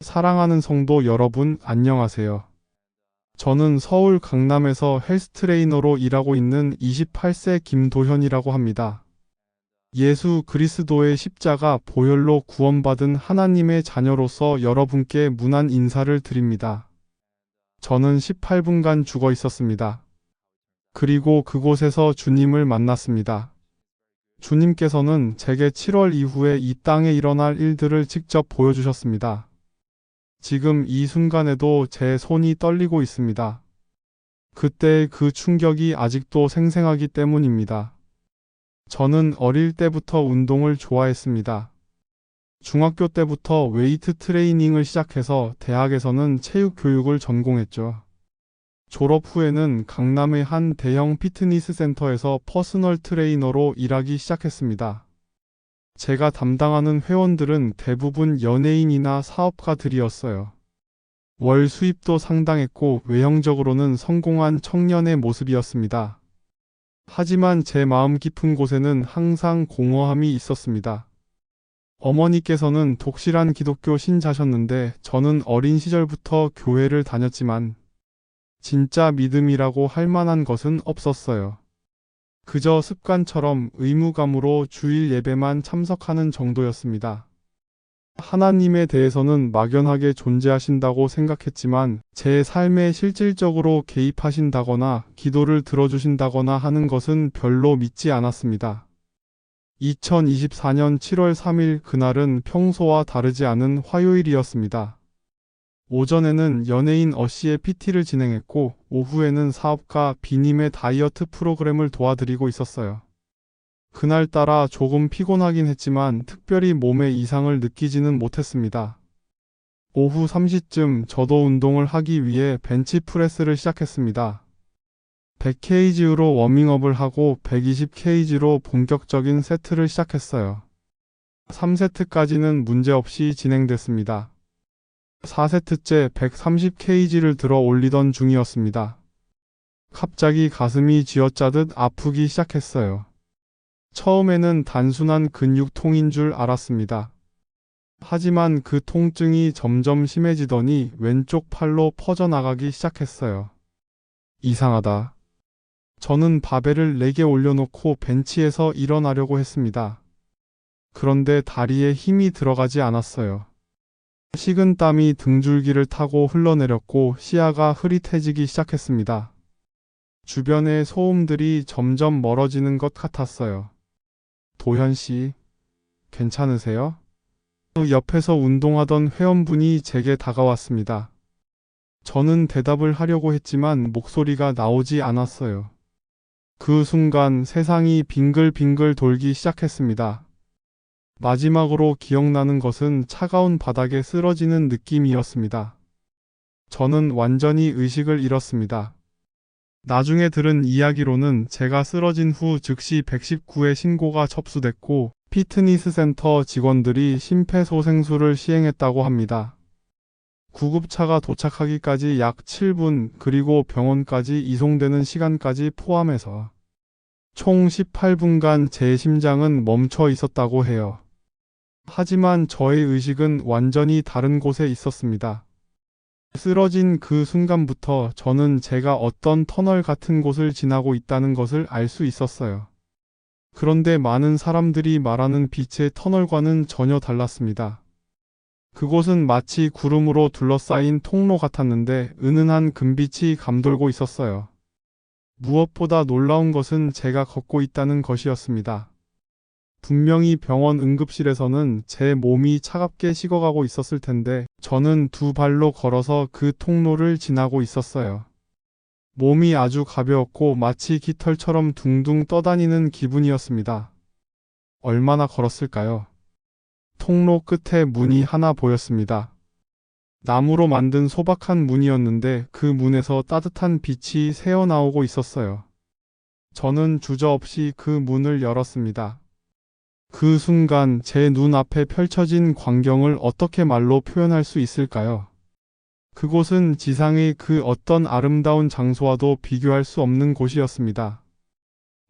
사랑하는 성도 여러분, 안녕하세요. 저는 서울 강남에서 헬스 트레이너로 일하고 있는 28세 김도현이라고 합니다. 예수 그리스도의 십자가 보혈로 구원받은 하나님의 자녀로서 여러분께 문안 인사를 드립니다. 저는 18분간 죽어 있었습니다. 그리고 그곳에서 주님을 만났습니다. 주님께서는 제게 7월 이후에 이 땅에 일어날 일들을 직접 보여주셨습니다. 지금 이 순간에도 제 손이 떨리고 있습니다. 그때의 그 충격이 아직도 생생하기 때문입니다. 저는 어릴 때부터 운동을 좋아했습니다. 중학교 때부터 웨이트 트레이닝을 시작해서 대학에서는 체육 교육을 전공했죠. 졸업 후에는 강남의 한 대형 피트니스 센터에서 퍼스널 트레이너로 일하기 시작했습니다. 제가 담당하는 회원들은 대부분 연예인이나 사업가들이었어요. 월 수입도 상당했고 외형적으로는 성공한 청년의 모습이었습니다. 하지만 제 마음 깊은 곳에는 항상 공허함이 있었습니다. 어머니께서는 독실한 기독교 신자셨는데 저는 어린 시절부터 교회를 다녔지만 진짜 믿음이라고 할 만한 것은 없었어요. 그저 습관처럼 의무감으로 주일 예배만 참석하는 정도였습니다. 하나님에 대해서는 막연하게 존재하신다고 생각했지만 제 삶에 실질적으로 개입하신다거나 기도를 들어주신다거나 하는 것은 별로 믿지 않았습니다. 2024년 7월 3일 그날은 평소와 다르지 않은 화요일이었습니다. 오전에는 연예인 어씨의 PT를 진행했고 오후에는 사업가 비님의 다이어트 프로그램을 도와드리고 있었어요. 그날따라 조금 피곤하긴 했지만 특별히 몸에 이상을 느끼지는 못했습니다. 오후 3시쯤 저도 운동을 하기 위해 벤치프레스를 시작했습니다. 100kg로 워밍업을 하고 120kg로 본격적인 세트를 시작했어요. 3세트까지는 문제없이 진행됐습니다. 4세트째 130kg를 들어 올리던 중이었습니다. 갑자기 가슴이 쥐어짜듯 아프기 시작했어요. 처음에는 단순한 근육통인 줄 알았습니다. 하지만 그 통증이 점점 심해지더니 왼쪽 팔로 퍼져나가기 시작했어요. 이상하다. 저는 바벨을 4개 올려놓고 벤치에서 일어나려고 했습니다. 그런데 다리에 힘이 들어가지 않았어요. 식은땀이 등줄기를 타고 흘러내렸고 시야가 흐릿해지기 시작했습니다. 주변의 소음들이 점점 멀어지는 것 같았어요. 도현 씨, 괜찮으세요? 옆에서 운동하던 회원분이 제게 다가왔습니다. 저는 대답을 하려고 했지만 목소리가 나오지 않았어요. 그 순간 세상이 빙글빙글 돌기 시작했습니다. 마지막으로 기억나는 것은 차가운 바닥에 쓰러지는 느낌이었습니다. 저는 완전히 의식을 잃었습니다. 나중에 들은 이야기로는 제가 쓰러진 후 즉시 119에 신고가 접수됐고 피트니스 센터 직원들이 심폐소생술을 시행했다고 합니다. 구급차가 도착하기까지 약 7분 그리고 병원까지 이송되는 시간까지 포함해서 총 18분간 제 심장은 멈춰 있었다고 해요. 하지만 저의 의식은 완전히 다른 곳에 있었습니다. 쓰러진 그 순간부터 저는 제가 어떤 터널 같은 곳을 지나고 있다는 것을 알 수 있었어요. 그런데 많은 사람들이 말하는 빛의 터널과는 전혀 달랐습니다. 그곳은 마치 구름으로 둘러싸인 통로 같았는데 은은한 금빛이 감돌고 있었어요. 무엇보다 놀라운 것은 제가 걷고 있다는 것이었습니다. 분명히 병원 응급실에서는 제 몸이 차갑게 식어가고 있었을 텐데 저는 2발로 걸어서 그 통로를 지나고 있었어요. 몸이 아주 가벼웠고 마치 깃털처럼 둥둥 떠다니는 기분이었습니다. 얼마나 걸었을까요? 통로 끝에 문이 하나 보였습니다. 나무로 만든 소박한 문이었는데 그 문에서 따뜻한 빛이 새어나오고 있었어요. 저는 주저없이 그 문을 열었습니다. 그 순간 제 눈앞에 펼쳐진 광경을 어떻게 말로 표현할 수 있을까요? 그곳은 지상의 그 어떤 아름다운 장소와도 비교할 수 없는 곳이었습니다.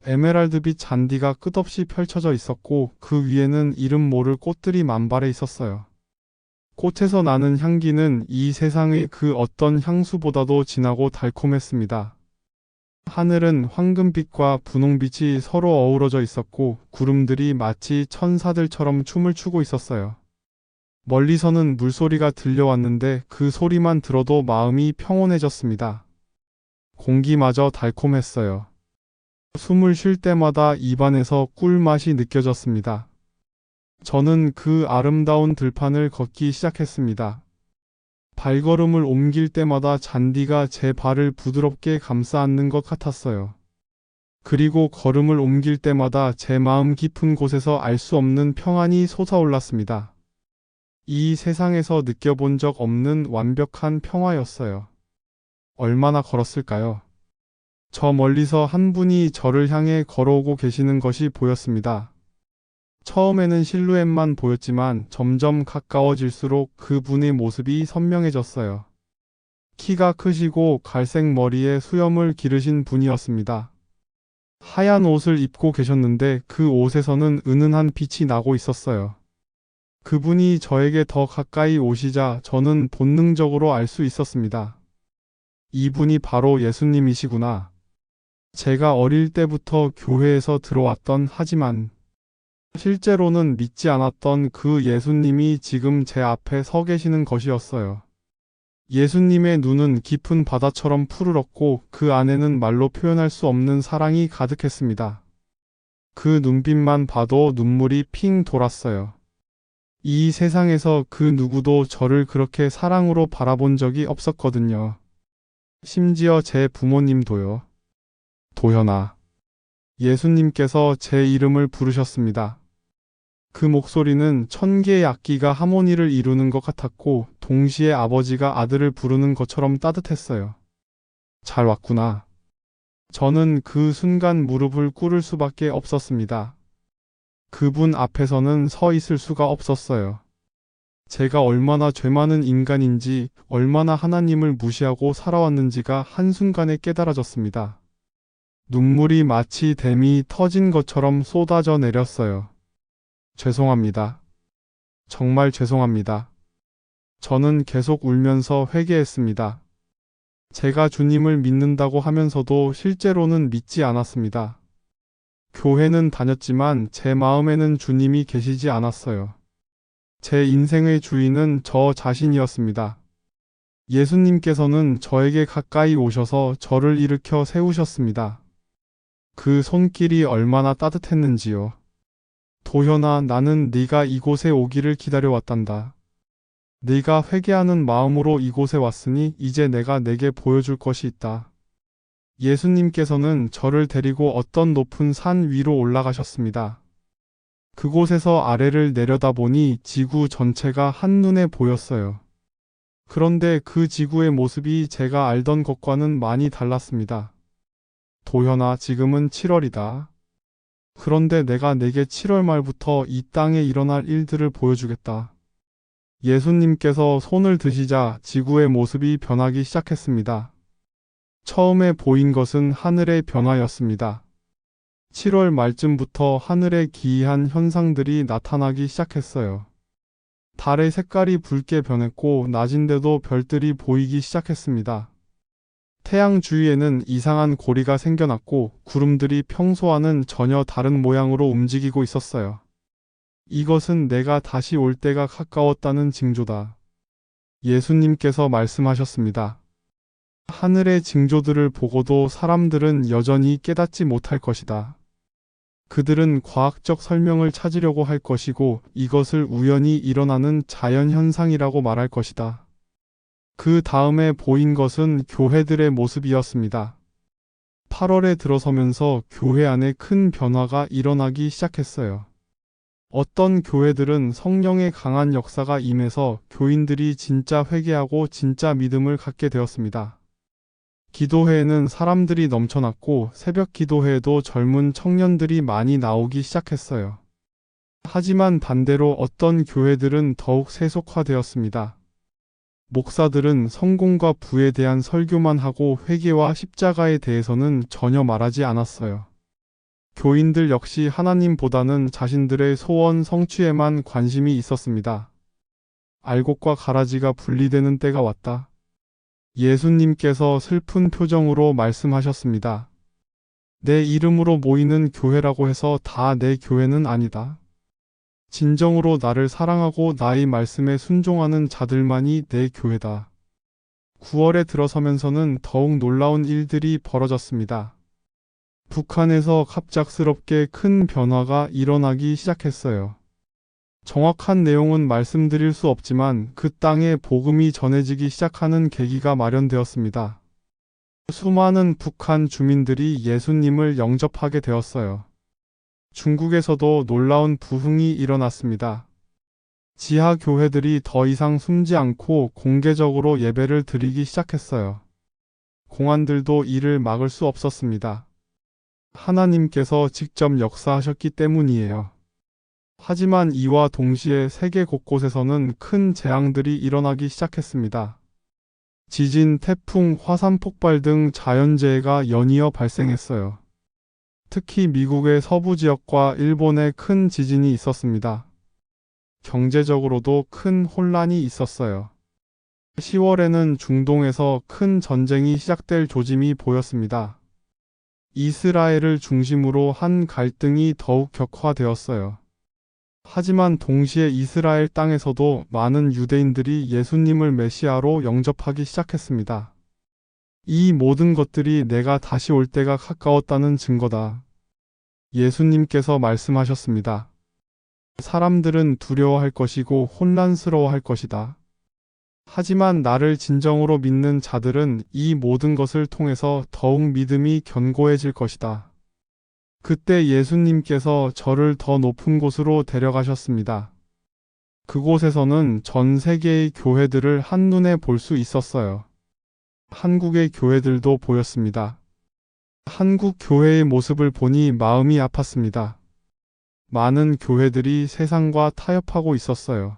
에메랄드빛 잔디가 끝없이 펼쳐져 있었고 그 위에는 이름 모를 꽃들이 만발해 있었어요. 꽃에서 나는 향기는 이 세상의 그 어떤 향수보다도 진하고 달콤했습니다. 하늘은 황금빛과 분홍빛이 서로 어우러져 있었고 구름들이 마치 천사들처럼 춤을 추고 있었어요. 멀리서는 물소리가 들려왔는데 그 소리만 들어도 마음이 평온해졌습니다. 공기마저 달콤했어요. 숨을 쉴 때마다 입안에서 꿀맛이 느껴졌습니다. 저는 그 아름다운 들판을 걷기 시작했습니다. 발걸음을 옮길 때마다 잔디가 제 발을 부드럽게 감싸 안는 것 같았어요. 그리고 걸음을 옮길 때마다 제 마음 깊은 곳에서 알 수 없는 평안이 솟아올랐습니다. 이 세상에서 느껴본 적 없는 완벽한 평화였어요. 얼마나 걸었을까요? 저 멀리서 한 분이 저를 향해 걸어오고 계시는 것이 보였습니다. 처음에는 실루엣만 보였지만 점점 가까워질수록 그분의 모습이 선명해졌어요. 키가 크시고 갈색 머리에 수염을 기르신 분이었습니다. 하얀 옷을 입고 계셨는데 그 옷에서는 은은한 빛이 나고 있었어요. 그분이 저에게 더 가까이 오시자 저는 본능적으로 알 수 있었습니다. 이분이 바로 예수님이시구나. 제가 어릴 때부터 교회에서 들어왔던 하지만 실제로는 믿지 않았던 그 예수님이 지금 제 앞에 서 계시는 것이었어요. 예수님의 눈은 깊은 바다처럼 푸르렀고 그 안에는 말로 표현할 수 없는 사랑이 가득했습니다. 그 눈빛만 봐도 눈물이 핑 돌았어요. 이 세상에서 그 누구도 저를 그렇게 사랑으로 바라본 적이 없었거든요. 심지어 제 부모님도요. 도현아. 예수님께서 제 이름을 부르셨습니다. 그 목소리는 천 개의 악기가 하모니를 이루는 것 같았고 동시에 아버지가 아들을 부르는 것처럼 따뜻했어요. 잘 왔구나. 저는 그 순간 무릎을 꿇을 수밖에 없었습니다. 그분 앞에서는 서 있을 수가 없었어요. 제가 얼마나 죄 많은 인간인지, 얼마나 하나님을 무시하고 살아왔는지가 한순간에 깨달아졌습니다. 눈물이 마치 댐이 터진 것처럼 쏟아져 내렸어요. 죄송합니다. 정말 죄송합니다. 저는 계속 울면서 회개했습니다. 제가 주님을 믿는다고 하면서도 실제로는 믿지 않았습니다. 교회는 다녔지만 제 마음에는 주님이 계시지 않았어요. 제 인생의 주인은 저 자신이었습니다. 예수님께서는 저에게 가까이 오셔서 저를 일으켜 세우셨습니다. 그 손길이 얼마나 따뜻했는지요. 도현아, 나는 네가 이곳에 오기를 기다려왔단다. 네가 회개하는 마음으로 이곳에 왔으니 이제 내가 내게 보여줄 것이 있다. 예수님께서는 저를 데리고 어떤 높은 산 위로 올라가셨습니다. 그곳에서 아래를 내려다보니 지구 전체가 한눈에 보였어요. 그런데 그 지구의 모습이 제가 알던 것과는 많이 달랐습니다. 도현아, 지금은 7월이다. 그런데 내가 내게 7월 말부터 이 땅에 일어날 일들을 보여주겠다. 예수님께서 손을 드시자 지구의 모습이 변하기 시작했습니다. 처음에 보인 것은 하늘의 변화였습니다. 7월 말쯤부터 하늘에 기이한 현상들이 나타나기 시작했어요. 달의 색깔이 붉게 변했고 낮인데도 별들이 보이기 시작했습니다. 태양 주위에는 이상한 고리가 생겨났고 구름들이 평소와는 전혀 다른 모양으로 움직이고 있었어요. 이것은 내가 다시 올 때가 가까웠다는 징조다. 예수님께서 말씀하셨습니다. 하늘의 징조들을 보고도 사람들은 여전히 깨닫지 못할 것이다. 그들은 과학적 설명을 찾으려고 할 것이고 이것을 우연히 일어나는 자연현상이라고 말할 것이다. 그 다음에 보인 것은 교회들의 모습이었습니다. 8월에 들어서면서 교회 안에 큰 변화가 일어나기 시작했어요. 어떤 교회들은 성령의 강한 역사가 임해서 교인들이 진짜 회개하고 진짜 믿음을 갖게 되었습니다. 기도회에는 사람들이 넘쳐났고 새벽 기도회에도 젊은 청년들이 많이 나오기 시작했어요. 하지만 반대로 어떤 교회들은 더욱 세속화되었습니다. 목사들은 성공과 부에 대한 설교만 하고 회개와 십자가에 대해서는 전혀 말하지 않았어요. 교인들 역시 하나님보다는 자신들의 소원 성취에만 관심이 있었습니다. 알곡과 가라지가 분리되는 때가 왔다. 예수님께서 슬픈 표정으로 말씀하셨습니다. 내 이름으로 모이는 교회라고 해서 다 내 교회는 아니다. 진정으로 나를 사랑하고 나의 말씀에 순종하는 자들만이 내 교회다. 9월에 들어서면서는 더욱 놀라운 일들이 벌어졌습니다. 북한에서 갑작스럽게 큰 변화가 일어나기 시작했어요. 정확한 내용은 말씀드릴 수 없지만 그 땅에 복음이 전해지기 시작하는 계기가 마련되었습니다. 수많은 북한 주민들이 예수님을 영접하게 되었어요. 중국에서도 놀라운 부흥이 일어났습니다. 지하 교회들이 더 이상 숨지 않고 공개적으로 예배를 드리기 시작했어요. 공안들도 이를 막을 수 없었습니다. 하나님께서 직접 역사하셨기 때문이에요. 하지만 이와 동시에 세계 곳곳에서는 큰 재앙들이 일어나기 시작했습니다. 지진, 태풍, 화산 폭발 등 자연재해가 연이어 발생했어요. 특히 미국의 서부 지역과 일본에 큰 지진이 있었습니다. 경제적으로도 큰 혼란이 있었어요. 10월에는 중동에서 큰 전쟁이 시작될 조짐이 보였습니다. 이스라엘을 중심으로 한 갈등이 더욱 격화되었어요. 하지만 동시에 이스라엘 땅에서도 많은 유대인들이 예수님을 메시아로 영접하기 시작했습니다. 이 모든 것들이 내가 다시 올 때가 가까웠다는 증거다. 예수님께서 말씀하셨습니다. 사람들은 두려워할 것이고 혼란스러워할 것이다. 하지만 나를 진정으로 믿는 자들은 이 모든 것을 통해서 더욱 믿음이 견고해질 것이다. 그때 예수님께서 저를 더 높은 곳으로 데려가셨습니다. 그곳에서는 전 세계의 교회들을 한눈에 볼 수 있었어요. 한국의 교회들도 보였습니다. 한국 교회의 모습을 보니 마음이 아팠습니다. 많은 교회들이 세상과 타협하고 있었어요.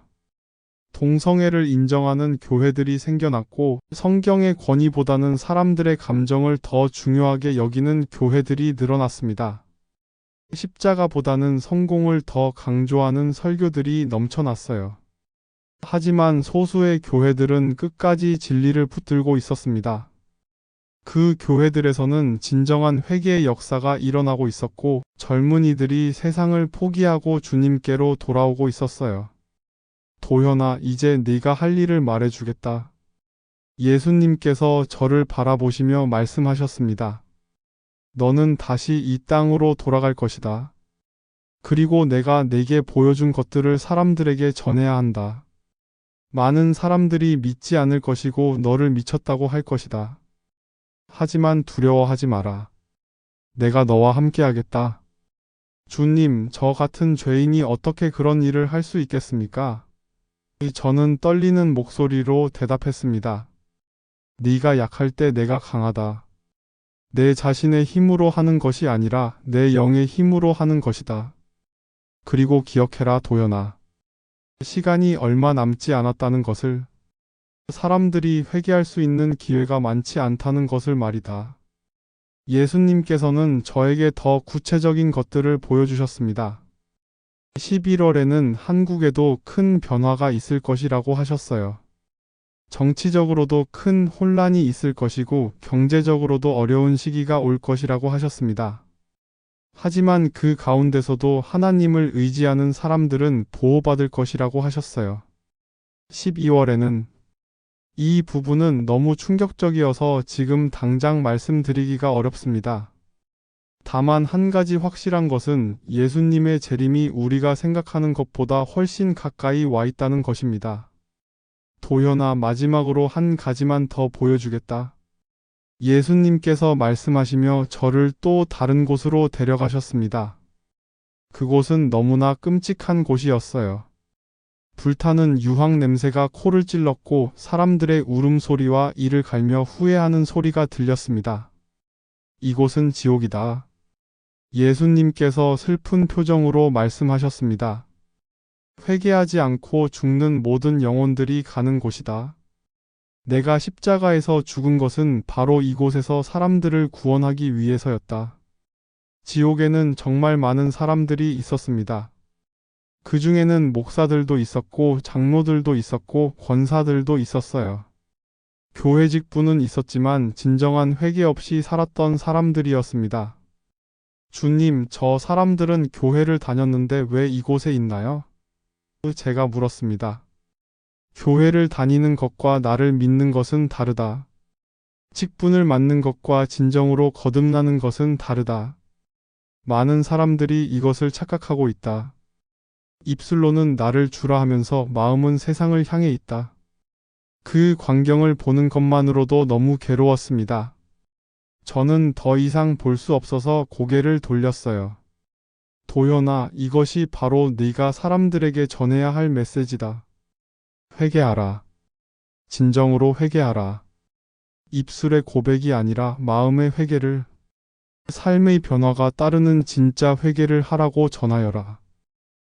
동성애를 인정하는 교회들이 생겨났고 성경의 권위보다는 사람들의 감정을 더 중요하게 여기는 교회들이 늘어났습니다. 십자가보다는 성공을 더 강조하는 설교들이 넘쳐났어요. 하지만 소수의 교회들은 끝까지 진리를 붙들고 있었습니다. 그 교회들에서는 진정한 회개의 역사가 일어나고 있었고 젊은이들이 세상을 포기하고 주님께로 돌아오고 있었어요. 도현아, 이제 네가 할 일을 말해주겠다. 예수님께서 저를 바라보시며 말씀하셨습니다. 너는 다시 이 땅으로 돌아갈 것이다. 그리고 내가 내게 보여준 것들을 사람들에게 전해야 한다. 많은 사람들이 믿지 않을 것이고 너를 미쳤다고 할 것이다. 하지만 두려워하지 마라. 내가 너와 함께하겠다. 주님, 저 같은 죄인이 어떻게 그런 일을 할 수 있겠습니까? 저는 떨리는 목소리로 대답했습니다. 네가 약할 때 내가 강하다. 내 자신의 힘으로 하는 것이 아니라 내 영의 힘으로 하는 것이다. 그리고 기억해라, 도연아. 시간이 얼마 남지 않았다는 것을, 사람들이 회개할 수 있는 기회가 많지 않다는 것을 말이다. 예수님께서는 저에게 더 구체적인 것들을 보여주셨습니다. 11월에는 한국에도 큰 변화가 있을 것이라고 하셨어요. 정치적으로도 큰 혼란이 있을 것이고 경제적으로도 어려운 시기가 올 것이라고 하셨습니다. 하지만 그 가운데서도 하나님을 의지하는 사람들은 보호받을 것이라고 하셨어요. 12월에는 이 부분은 너무 충격적이어서 지금 당장 말씀드리기가 어렵습니다. 다만 한 가지 확실한 것은 예수님의 재림이 우리가 생각하는 것보다 훨씬 가까이 와 있다는 것입니다. 도현아, 마지막으로 한 가지만 더 보여주겠다. 예수님께서 말씀하시며 저를 또 다른 곳으로 데려가셨습니다. 그곳은 너무나 끔찍한 곳이었어요. 불타는 유황 냄새가 코를 찔렀고 사람들의 울음소리와 이를 갈며 후회하는 소리가 들렸습니다. 이곳은 지옥이다. 예수님께서 슬픈 표정으로 말씀하셨습니다. 회개하지 않고 죽는 모든 영혼들이 가는 곳이다. 내가 십자가에서 죽은 것은 바로 이곳에서 사람들을 구원하기 위해서였다. 지옥에는 정말 많은 사람들이 있었습니다. 그 중에는 목사들도 있었고 장로들도 있었고 권사들도 있었어요. 교회 직분은 있었지만 진정한 회개 없이 살았던 사람들이었습니다. 주님, 저 사람들은 교회를 다녔는데 왜 이곳에 있나요? 제가 물었습니다. 교회를 다니는 것과 나를 믿는 것은 다르다. 직분을 맡는 것과 진정으로 거듭나는 것은 다르다. 많은 사람들이 이것을 착각하고 있다. 입술로는 나를 주라 하면서 마음은 세상을 향해 있다. 그 광경을 보는 것만으로도 너무 괴로웠습니다. 저는 더 이상 볼 수 없어서 고개를 돌렸어요. 도연아, 이것이 바로 네가 사람들에게 전해야 할 메시지다. 회개하라. 진정으로 회개하라. 입술의 고백이 아니라 마음의 회개를, 삶의 변화가 따르는 진짜 회개를 하라고 전하여라.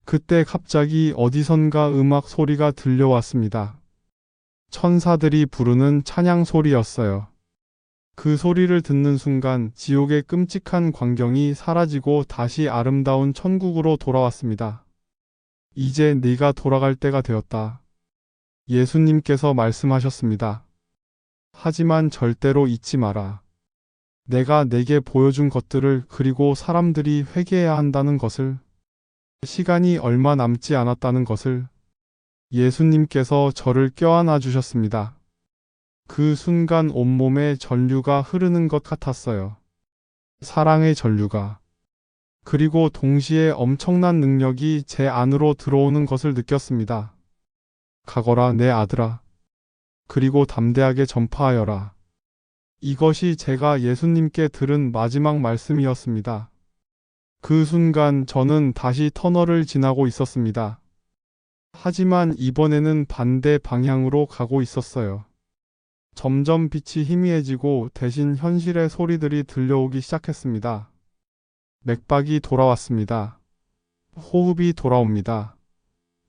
그때 갑자기 어디선가 음악 소리가 들려왔습니다. 천사들이 부르는 찬양 소리였어요. 그 소리를 듣는 순간 지옥의 끔찍한 광경이 사라지고 다시 아름다운 천국으로 돌아왔습니다. 이제 네가 돌아갈 때가 되었다. 예수님께서 말씀하셨습니다. 하지만 절대로 잊지 마라. 내가 내게 보여준 것들을, 그리고 사람들이 회개해야 한다는 것을, 시간이 얼마 남지 않았다는 것을. 예수님께서 저를 껴안아 주셨습니다. 그 순간 온몸에 전류가 흐르는 것 같았어요. 사랑의 전류가. 그리고 동시에 엄청난 능력이 제 안으로 들어오는 것을 느꼈습니다. 가거라, 내 아들아. 그리고 담대하게 전파하여라. 이것이 제가 예수님께 들은 마지막 말씀이었습니다. 그 순간 저는 다시 터널을 지나고 있었습니다. 하지만 이번에는 반대 방향으로 가고 있었어요. 점점 빛이 희미해지고 대신 현실의 소리들이 들려오기 시작했습니다. 맥박이 돌아왔습니다. 호흡이 돌아옵니다.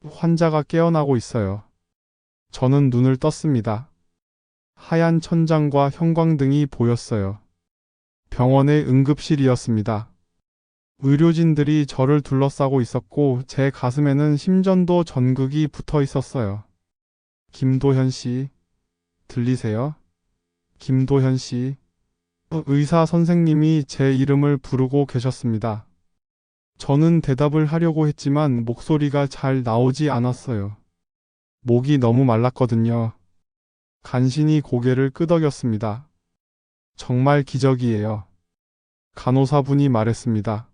환자가 깨어나고 있어요. 저는 눈을 떴습니다. 하얀 천장과 형광등이 보였어요. 병원의 응급실이었습니다. 의료진들이 저를 둘러싸고 있었고 제 가슴에는 심전도 전극이 붙어 있었어요. 김도현 씨, 들리세요? 김도현 씨. 의사 선생님이 제 이름을 부르고 계셨습니다. 저는 대답을 하려고 했지만 목소리가 잘 나오지 않았어요. 목이 너무 말랐거든요. 간신히 고개를 끄덕였습니다. 정말 기적이에요. 간호사분이 말했습니다.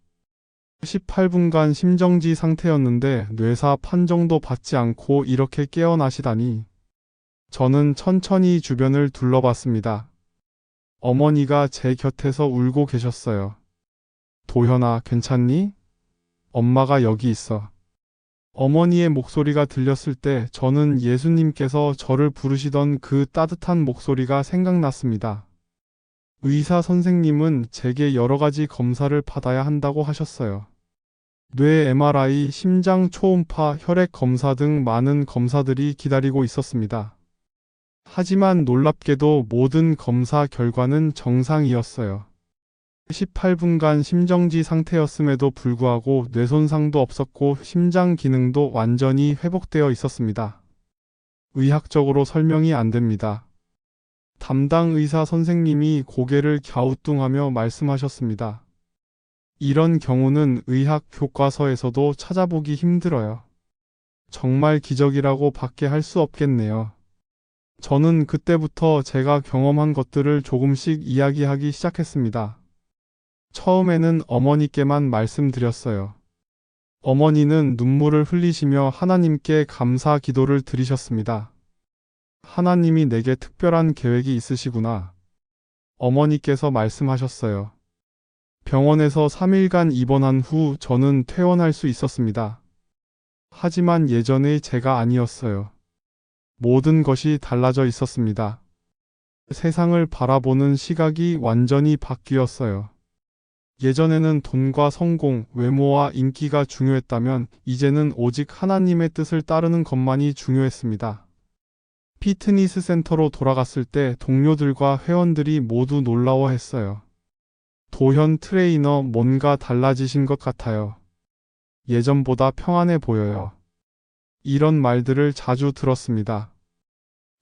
18분간 심정지 상태였는데 뇌사 판정도 받지 않고 이렇게 깨어나시다니. 저는 천천히 주변을 둘러봤습니다. 어머니가 제 곁에서 울고 계셨어요. 도현아, 괜찮니? 엄마가 여기 있어. 어머니의 목소리가 들렸을 때 저는 예수님께서 저를 부르시던 그 따뜻한 목소리가 생각났습니다. 의사 선생님은 제게 여러 가지 검사를 받아야 한다고 하셨어요. 뇌 MRI, 심장 초음파, 혈액 검사 등 많은 검사들이 기다리고 있었습니다. 하지만 놀랍게도 모든 검사 결과는 정상이었어요. 18분간 심정지 상태였음에도 불구하고 뇌 손상도 없었고 심장 기능도 완전히 회복되어 있었습니다. 의학적으로 설명이 안 됩니다. 담당 의사 선생님이 고개를 갸우뚱하며 말씀하셨습니다. 이런 경우는 의학 교과서에서도 찾아보기 힘들어요. 정말 기적이라고 밖에 할 수 없겠네요. 저는 그때부터 제가 경험한 것들을 조금씩 이야기하기 시작했습니다. 처음에는 어머니께만 말씀드렸어요. 어머니는 눈물을 흘리시며 하나님께 감사 기도를 드리셨습니다. 하나님이 내게 특별한 계획이 있으시구나. 어머니께서 말씀하셨어요. 병원에서 3일간 입원한 후 저는 퇴원할 수 있었습니다. 하지만 예전의 제가 아니었어요. 모든 것이 달라져 있었습니다. 세상을 바라보는 시각이 완전히 바뀌었어요. 예전에는 돈과 성공, 외모와 인기가 중요했다면 이제는 오직 하나님의 뜻을 따르는 것만이 중요했습니다. 피트니스 센터로 돌아갔을 때 동료들과 회원들이 모두 놀라워했어요. 도현 트레이너, 뭔가 달라지신 것 같아요. 예전보다 평안해 보여요. 이런 말들을 자주 들었습니다.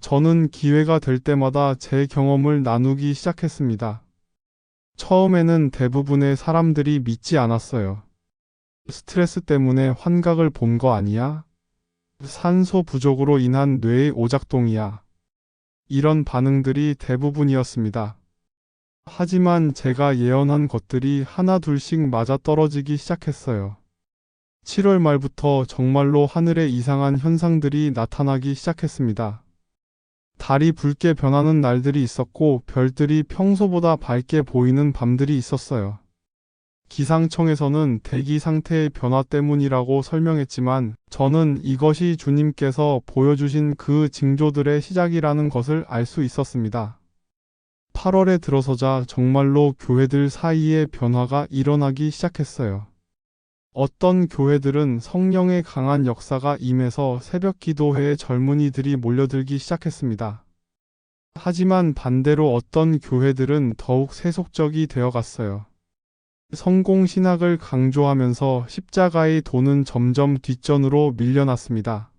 저는 기회가 될 때마다 제 경험을 나누기 시작했습니다. 처음에는 대부분의 사람들이 믿지 않았어요. 스트레스 때문에 환각을 본 거 아니야? 산소 부족으로 인한 뇌의 오작동이야. 이런 반응들이 대부분이었습니다. 하지만 제가 예언한 것들이 하나둘씩 맞아떨어지기 시작했어요. 7월 말부터 정말로 하늘에 이상한 현상들이 나타나기 시작했습니다. 달이 붉게 변하는 날들이 있었고 별들이 평소보다 밝게 보이는 밤들이 있었어요. 기상청에서는 대기 상태의 변화 때문이라고 설명했지만 저는 이것이 주님께서 보여주신 그 징조들의 시작이라는 것을 알 수 있었습니다. 8월에 들어서자 정말로 교회들 사이에 변화가 일어나기 시작했어요. 어떤 교회들은 성령의 강한 역사가 임해서 새벽 기도회에 젊은이들이 몰려들기 시작했습니다. 하지만 반대로 어떤 교회들은 더욱 세속적이 되어 갔어요. 성공신학을 강조하면서 십자가의 도는 점점 뒷전으로 밀려났습니다.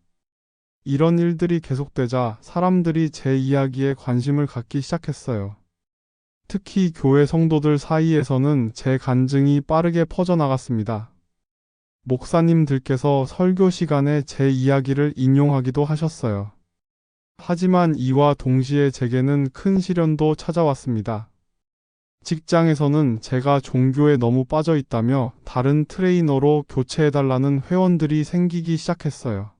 이런 일들이 계속되자 사람들이 제 이야기에 관심을 갖기 시작했어요. 특히 교회 성도들 사이에서는 제 간증이 빠르게 퍼져나갔습니다. 목사님들께서 설교 시간에 제 이야기를 인용하기도 하셨어요. 하지만 이와 동시에 제게는 큰 시련도 찾아왔습니다. 직장에서는 제가 종교에 너무 빠져 있다며 다른 트레이너로 교체해달라는 회원들이 생기기 시작했어요.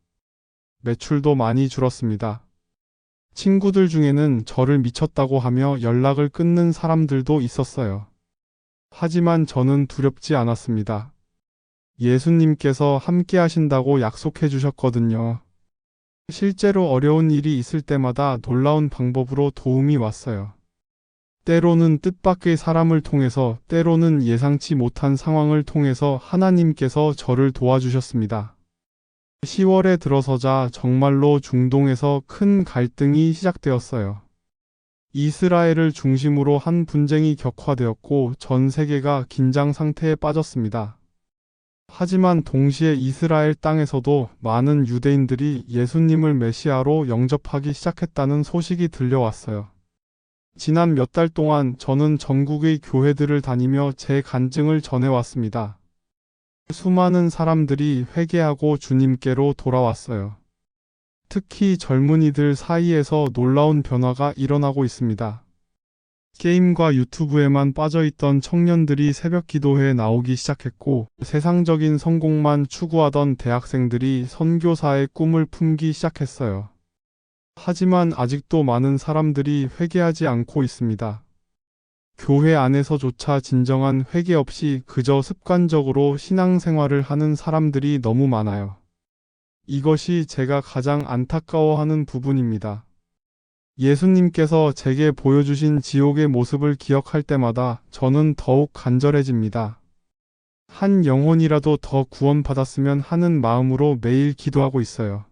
매출도 많이 줄었습니다. 친구들 중에는 저를 미쳤다고 하며 연락을 끊는 사람들도 있었어요. 하지만 저는 두렵지 않았습니다. 예수님께서 함께 하신다고 약속해 주셨거든요. 실제로 어려운 일이 있을 때마다 놀라운 방법으로 도움이 왔어요. 때로는 뜻밖의 사람을 통해서, 때로는 예상치 못한 상황을 통해서 하나님께서 저를 도와주셨습니다. 10월에 들어서자 정말로 중동에서 큰 갈등이 시작되었어요. 이스라엘을 중심으로 한 분쟁이 격화되었고 전 세계가 긴장 상태에 빠졌습니다. 하지만 동시에 이스라엘 땅에서도 많은 유대인들이 예수님을 메시아로 영접하기 시작했다는 소식이 들려왔어요. 지난 몇 달 동안 저는 전국의 교회들을 다니며 제 간증을 전해왔습니다. 수많은 사람들이 회개하고 주님께로 돌아왔어요. 특히 젊은이들 사이에서 놀라운 변화가 일어나고 있습니다. 게임과 유튜브에만 빠져있던 청년들이 새벽 기도회에 나오기 시작했고, 세상적인 성공만 추구하던 대학생들이 선교사의 꿈을 품기 시작했어요. 하지만 아직도 많은 사람들이 회개하지 않고 있습니다. 교회 안에서조차 진정한 회개 없이 그저 습관적으로 신앙생활을 하는 사람들이 너무 많아요. 이것이 제가 가장 안타까워하는 부분입니다. 예수님께서 제게 보여주신 지옥의 모습을 기억할 때마다 저는 더욱 간절해집니다. 한 영혼이라도 더 구원받았으면 하는 마음으로 매일 기도하고 있어요.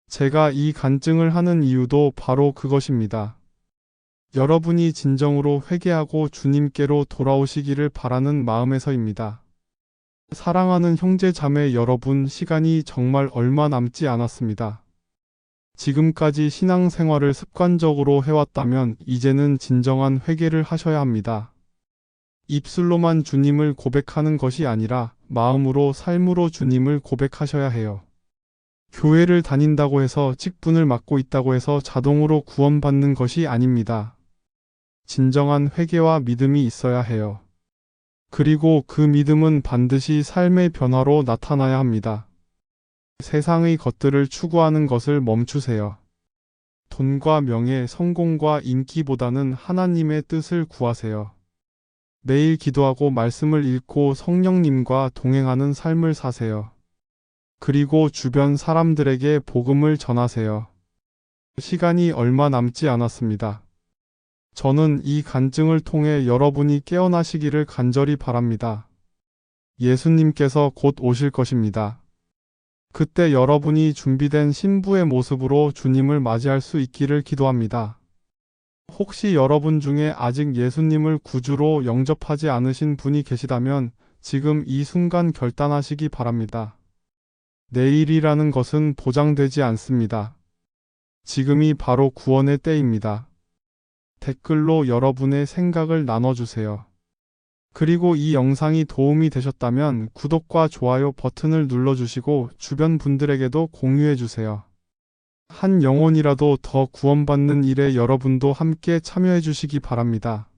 제가 이 간증을 하는 이유도 바로 그것입니다. 여러분이 진정으로 회개하고 주님께로 돌아오시기를 바라는 마음에서입니다. 사랑하는 형제 자매 여러분, 시간이 정말 얼마 남지 않았습니다. 지금까지 신앙생활을 습관적으로 해왔다면 이제는 진정한 회개를 하셔야 합니다. 입술로만 주님을 고백하는 것이 아니라 마음으로, 삶으로 주님을 고백하셔야 해요. 교회를 다닌다고 해서, 직분을 맡고 있다고 해서 자동으로 구원받는 것이 아닙니다. 진정한 회개와 믿음이 있어야 해요. 그리고 그 믿음은 반드시 삶의 변화로 나타나야 합니다. 세상의 것들을 추구하는 것을 멈추세요. 돈과 명예, 성공과 인기보다는 하나님의 뜻을 구하세요. 매일 기도하고 말씀을 읽고 성령님과 동행하는 삶을 사세요. 그리고 주변 사람들에게 복음을 전하세요. 시간이 얼마 남지 않았습니다. 저는 이 간증을 통해 여러분이 깨어나시기를 간절히 바랍니다. 예수님께서 곧 오실 것입니다. 그때 여러분이 준비된 신부의 모습으로 주님을 맞이할 수 있기를 기도합니다. 혹시 여러분 중에 아직 예수님을 구주로 영접하지 않으신 분이 계시다면 지금 이 순간 결단하시기 바랍니다. 내일이라는 것은 보장되지 않습니다. 지금이 바로 구원의 때입니다. 댓글로 여러분의 생각을 나눠주세요. 그리고 이 영상이 도움이 되셨다면 구독과 좋아요 버튼을 눌러주시고 주변 분들에게도 공유해주세요. 한 영혼이라도 더 구원받는 일에 여러분도 함께 참여해주시기 바랍니다.